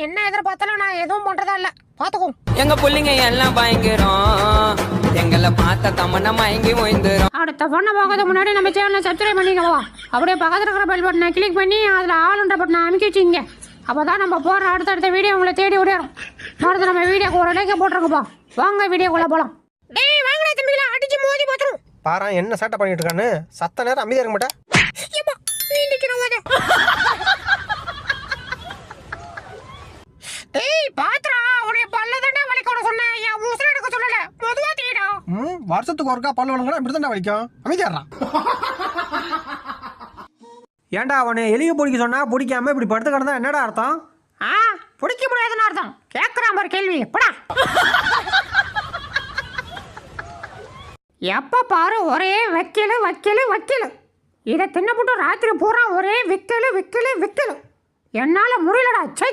என்ன எதிர்பார்த்தாலும் நான் எதுவும் பண்றதா இல்ல, பாத்துக்கோ. எங்க புள்ளிங்க எல்லாம் பயங்கரம், எங்களை பார்த்த தமன்னா மயங்கி ஓய்ந்துரும். அடுத்த பண்ண பார்க்கறது முன்னாடி நம்ம சேனலை சப்ஸ்கிரைப் பண்ணிக்கவா, அப்படியே பக்கத்துல இருக்கிற பெல் பட்டனை கிளிக் பண்ணி அதுல ஆளுன்ற பட்டனை அமைக்க வச்சுங்க. அப்பதான் நம்ம போற அடுத்தடுத்த வீடியோ உங்களை தேடி விடையிடும். அடுத்து நம்ம வீடியோக்கு ஒரு லைக் போட்டுருங்கப்பா. வாங்க வீடியோக்குள்ள போலாம். டேய் வாங்கடா தம்பிகளா, அடிச்சு மோதி பாத்துரும். பாரா என்ன சேட்டை பண்ணிட்டு இருக்கான்னு. சத்த நேரம் அமைதியா இருக்க மாட்டேன். நீ நிக்கிறவங்க. டேய் பாத்ரா, உடைய பல்ல தானே வலிக்கணும் சொன்னேன், என் ஊசர எடுக்க சொல்லல. மெதுவா தீடா. வருஷத்துக்கு ஒருக்கா பல்லு வளங்கனா இப்படி தானே வலிக்கும். அமைதியாடுறான். ஏன்டா அவனை எலிய பிடிக்க சொன்னா பிடிக்காம இப்படி படுத்து கிடந்தா என்னடா அர்த்தம்? பிடிக்க முடியாதுன்னு அர்த்தம். கேட்கறான் பாரு கேள்வி. படா. எப்ப பாரு ஒரே வைக்கலு வைக்கலு வைக்கலு. இதை தின்னப்பட்டு ராத்திரி பூரா ஒரே விக்கலு விக்கலு விக்கலு. என்னால முடியலடா. சை.